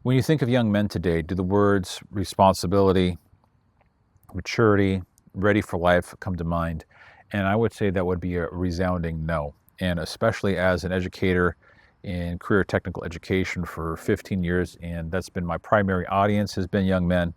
When you think of young men today, do the words responsibility, maturity, ready for life come to mind? And I would say that would be a resounding no. And especially as an educator in career technical education for 15 years, and that's been my primary audience has been young men.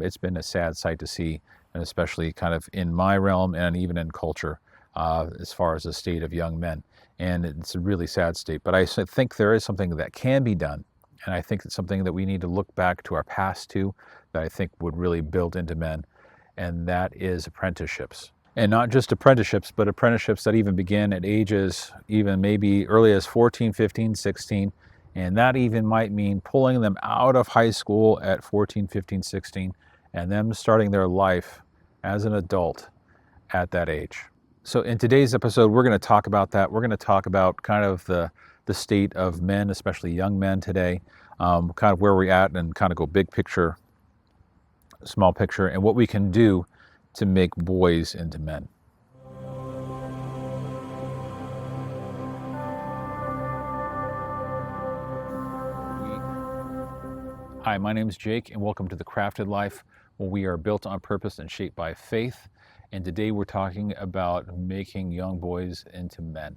It's been a sad sight to see, and especially kind of in my realm and even in culture, as far as the state of young men. And it's a really sad state. But think there is something that can be done. And I think it's something that we need to look back to our past to, that I think would really build into men, and that is apprenticeships. And not just apprenticeships, but apprenticeships that even begin at ages even maybe early as 14, 15, 16. And that even might mean pulling them out of high school at 14, 15, 16, and them starting their life as an adult at that age. So in today's episode, we're going to talk about that. We're going to talk about kind of the state of men, especially young men today, kind of where we're at, and kind of go big picture, small picture, and what we can do to make boys into men. Hi, my name is Jake, and welcome to The Crafted Life, where we are built on purpose and shaped by faith. And today we're talking about making young boys into men.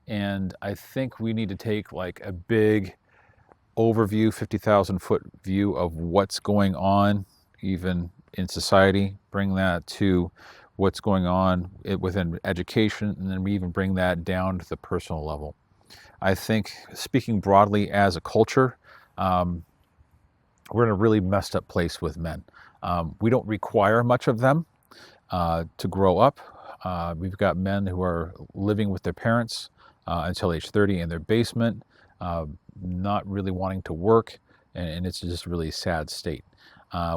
And I think we need to take like a big overview, 50,000 foot view of what's going on even in society, bring that to what's going on within education, and then we even bring that down to the personal level. I think, speaking broadly as a culture, we're in a really messed up place with men. We don't require much of them to grow up. We've got men who are living with their parents until age 30 in their basement, not really wanting to work, and it's just a really sad state.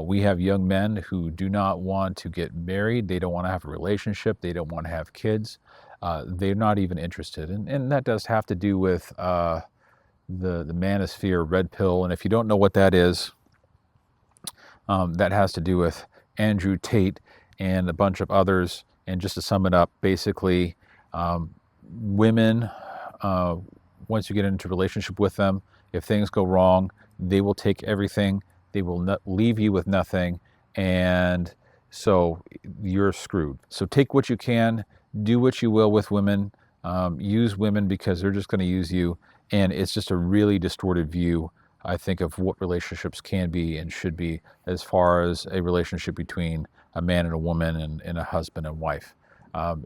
We have young men who do not want to get married. They don't want to have a relationship. They don't want to have kids. They're not even interested. And that does have to do with the manosphere red pill. And if you don't know what that is, that has to do with Andrew Tate and a bunch of others. And just to sum it up, basically, women, once you get into a relationship with them, if things go wrong, they will take everything. They will not leave you with nothing, and so you're screwed. So take what you can, do what you will with women, use women because they're just going to use you, and it's just a really distorted view, I think, of what relationships can be and should be as far as a relationship between a man and a woman and a husband and wife.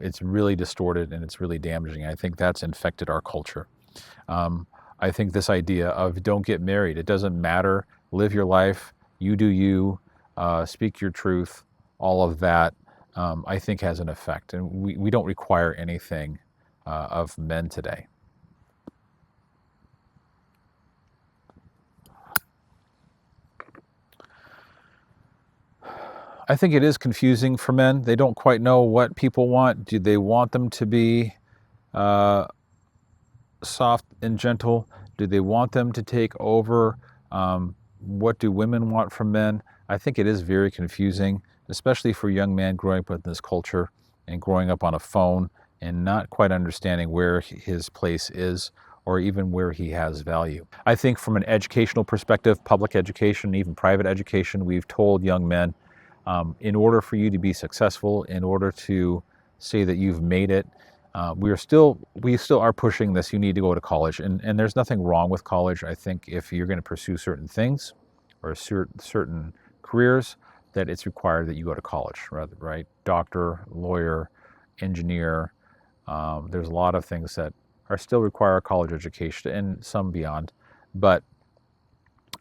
It's really distorted and it's really damaging. I think that's infected our culture. I think this idea of don't get married, it doesn't matter, live your life, you do you, speak your truth, all of that, I think has an effect. And we don't require anything of men today. I think it is confusing for men. They don't quite know what people want. Do they want them to be soft and gentle? Do they want them to take over? What do women want from men? I think it is very confusing, especially for a young man growing up in this culture and growing up on a phone and not quite understanding where his place is or even where he has value. I think from an educational perspective, public education, even private education, we've told young men, in order for you to be successful, in order to say that you've made it, we still are pushing this. You need to go to college, and there's nothing wrong with college. I think if you're going to pursue certain things or certain careers, that it's required that you go to college, right? Doctor, lawyer, engineer. There's a lot of things that are still require a college education and some beyond. But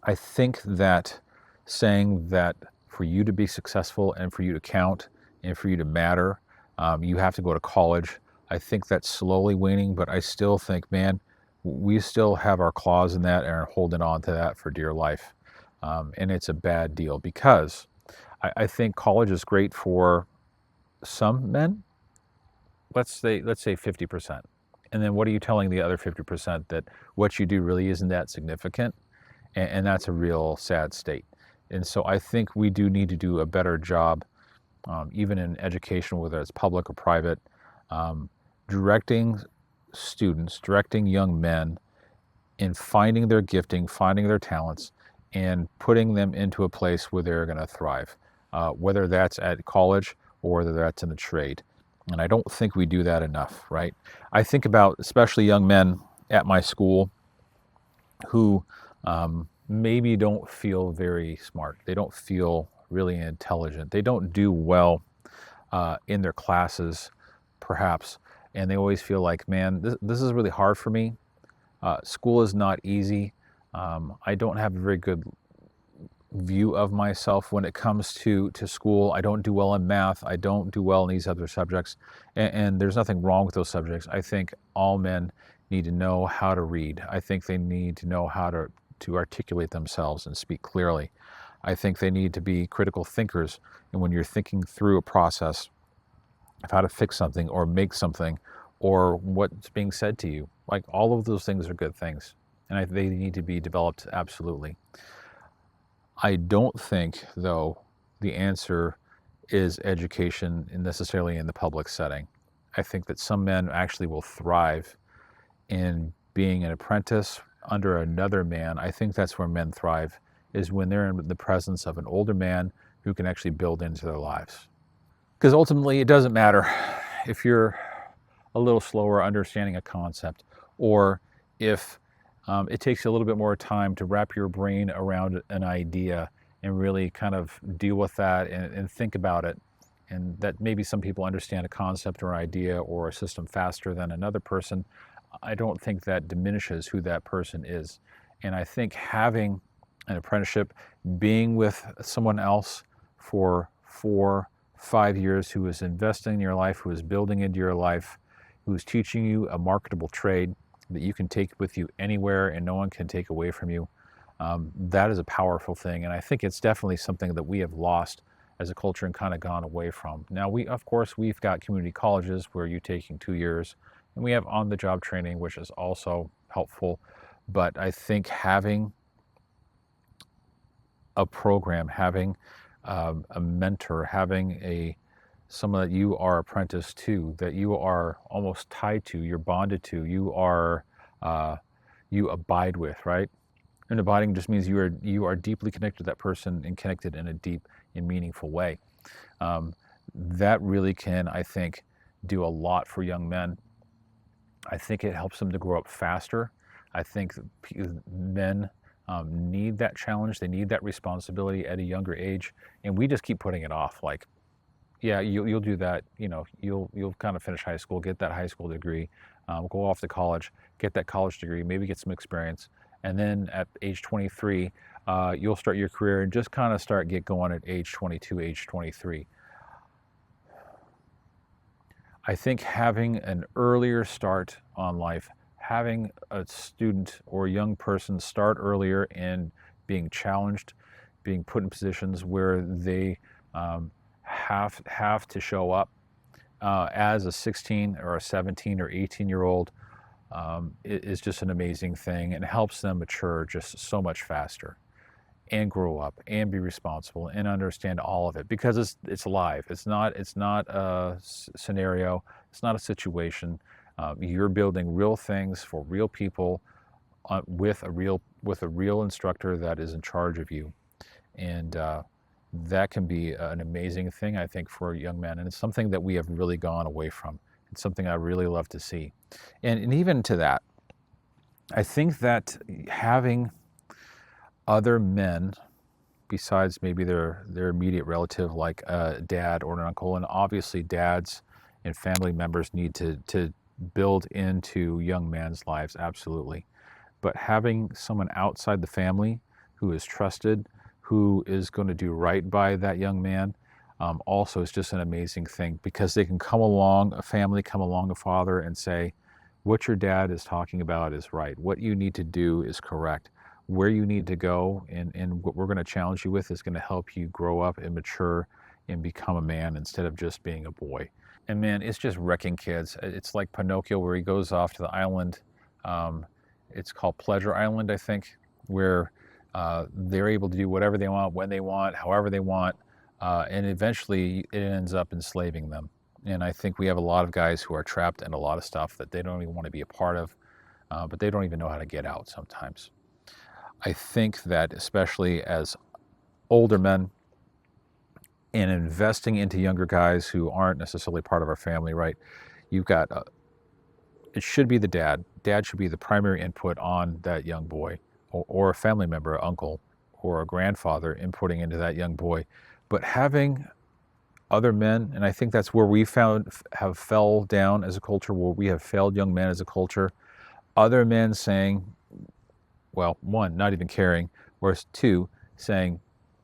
I think that saying that for you to be successful and for you to count and for you to matter, you have to go to college. I think that's slowly waning, but I still think, man, we still have our claws in that and are holding on to that for dear life. And it's a bad deal because I think college is great for some men. Let's say 50%. And then what are you telling the other 50% that what you do really isn't that significant? And that's a real sad state. And so I think we do need to do a better job, even in education, whether it's public or private, directing students, directing young men in finding their gifting, finding their talents, and putting them into a place where they're going to thrive, whether that's at college or whether that's in the trade. And I don't think we do that enough, right? I think about especially young men at my school who maybe don't feel very smart. They don't feel really intelligent. They don't do well in their classes, perhaps. And they always feel like, man, this is really hard for me. School is not easy. I don't have a very good view of myself when it comes to school. I don't do well in math. I don't do well in these other subjects. And there's nothing wrong with those subjects. I think all men need to know how to read. I think they need to know how to articulate themselves and speak clearly. I think they need to be critical thinkers. And when you're thinking through a process of how to fix something or make something or what's being said to you, like all of those things are good things. And they need to be developed absolutely. I don't think, though, the answer is education necessarily in the public setting. I think that some men actually will thrive in being an apprentice under another man. I think that's where men thrive, is when they're in the presence of an older man who can actually build into their lives. Because ultimately, it doesn't matter if you're a little slower understanding a concept, or if it takes you a little bit more time to wrap your brain around an idea and really kind of deal with that and think about it. And that maybe some people understand a concept or idea or a system faster than another person. I don't think that diminishes who that person is. And I think having an apprenticeship, being with someone else for 4, 5 years who is investing in your life, who is building into your life, who is teaching you a marketable trade that you can take with you anywhere and no one can take away from you, that is a powerful thing. And I think it's definitely something that we have lost as a culture and kind of gone away from. Now, of course, we've got community colleges where you're taking 2 years, and we have on-the-job training, which is also helpful. But I think having a program, having a mentor, having someone that you are apprenticed to, that you are almost tied to, you're bonded to, you abide with, right? And abiding just means you are deeply connected to that person and connected in a deep and meaningful way. That really can, I think, do a lot for young men. I think it helps them to grow up faster. I think men need that challenge. They need that responsibility at a younger age, and we just keep putting it off. Like, yeah, you'll do that. You know, you'll kind of finish high school, get that high school degree, go off to college, get that college degree, maybe get some experience, and then at age 23, you'll start your career and just kind of get going at age 22, age 23. I think having an earlier start on life, having a student or a young person start earlier and being challenged, being put in positions where they have to show up as a 16 or a 17 or 18-year-old is just an amazing thing, and helps them mature just so much faster and grow up and be responsible and understand all of it, because it's live. It's not a scenario. It's not a situation. You're building real things for real people with a real instructor that is in charge of you, and that can be an amazing thing, I think, for young men. And it's something that we have really gone away from. It's something I really love to see. And even to that, I think that having other men besides maybe their immediate relative, like a dad or an uncle, and obviously dads and family members need to build into young men's lives, absolutely. But having someone outside the family who is trusted, who is going to do right by that young man, also is just an amazing thing, because they can come along, a family come along, a father, and say, what your dad is talking about is right. What you need to do is correct. Where you need to go and what we're going to challenge you with is going to help you grow up and mature and become a man instead of just being a boy. And man, it's just wrecking kids. It's like Pinocchio, where he goes off to the island. It's called Pleasure Island, I think, where they're able to do whatever they want, when they want, however they want. And eventually it ends up enslaving them. And I think we have a lot of guys who are trapped in a lot of stuff that they don't even want to be a part of, but they don't even know how to get out sometimes. I think that especially as older men and investing into younger guys who aren't necessarily part of our family, right? You've got, it should be the dad. Dad should be the primary input on that young boy, or a family member, an uncle, or a grandfather inputting into that young boy. But having other men, and I think that's where we have fell down as a culture, where we have failed young men as a culture. Other men saying, well, one, not even caring, whereas two, saying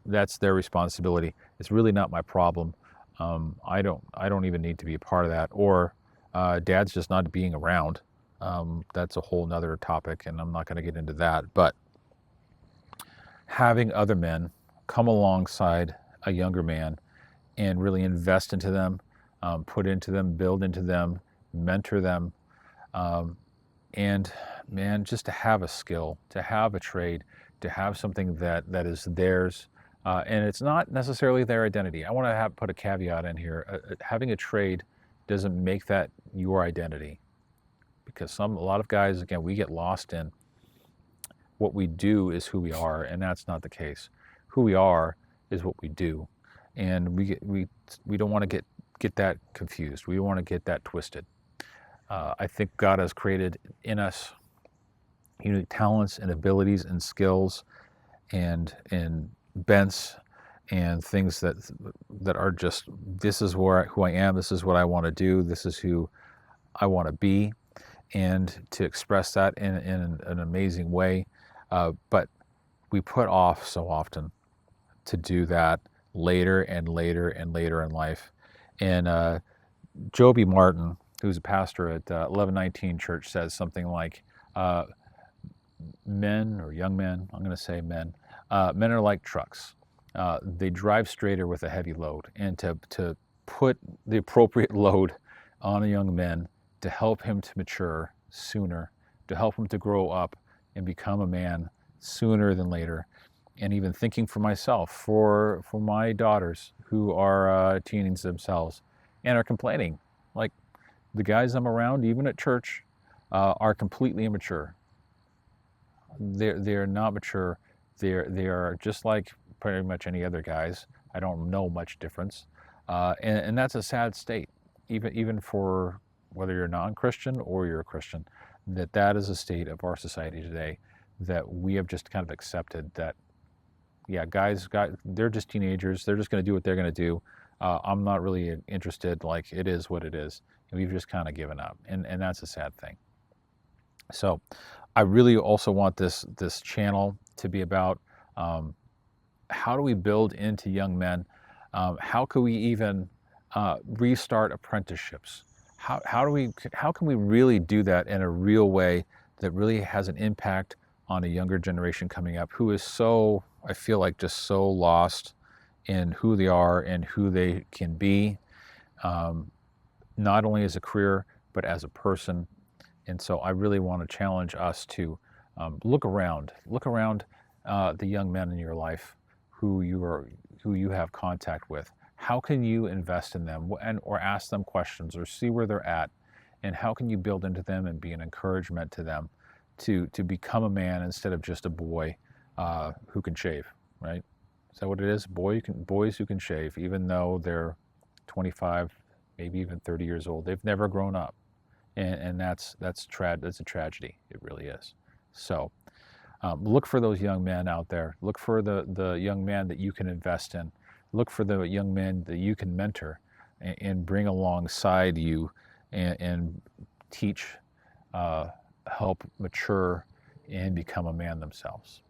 that's their responsibility. It's really not my problem. I don't even need to be a part of that. Or dad's just not being around. That's a whole nother topic, and I'm not going to get into that. But having other men come alongside a younger man and really invest into them, put into them, build into them, mentor them, and man, just to have a skill, to have a trade, to have something that is theirs, and it's not necessarily their identity. I want to put a caveat in here. Having a trade doesn't make that your identity, because a lot of guys, again, we get lost in what we do is who we are, and that's not the case. Who we are is what we do, and we don't want to get that confused. We don't want to get that twisted. I think God has created in us unique talents and abilities and skills and bents and things that are just, this is who I am, this is what I want to do, this is who I want to be, and to express that in an amazing way. But we put off so often to do that later and later and later in life. And Joby Martin, who's a pastor at 1119 Church, says something like, men, or young men, I'm going to say men, men are like trucks. They drive straighter with a heavy load. And to put the appropriate load on a young man to help him to mature sooner, to help him to grow up and become a man sooner than later. And even thinking for myself, for my daughters who are teens themselves and are complaining, like the guys I'm around, even at church, are completely immature. They're not mature. They are just like pretty much any other guys. I don't know much difference, and that's a sad state. Even for whether you're non-Christian or you're a Christian, that is a state of our society today, that we have just kind of accepted that, yeah, guys, they're just teenagers. They're just going to do what they're going to do. I'm not really interested. Like, it is what it is. And we've just kind of given up, and that's a sad thing. So I really also want this channel to be about how do we build into young men? How can we even restart apprenticeships? How can we really do that in a real way that really has an impact on a younger generation coming up, who is so, I feel like, just so lost in who they are and who they can be, not only as a career, but as a person. And so I really want to challenge us to look around the young men in your life who you have contact with. How can you invest in them, or ask them questions, or see where they're at, and how can you build into them and be an encouragement to them to become a man instead of just a boy who can shave, right? Is that what it is? Boys who can shave, even though they're 25, maybe even 30 years old. They've never grown up, and that's a tragedy. It really is. So look for those young men out there. Look for the young man that you can invest in. Look for the young men that you can mentor and bring alongside you and teach, help mature, and become a man themselves.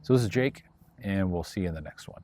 So this is Jake, and we'll see you in the next one.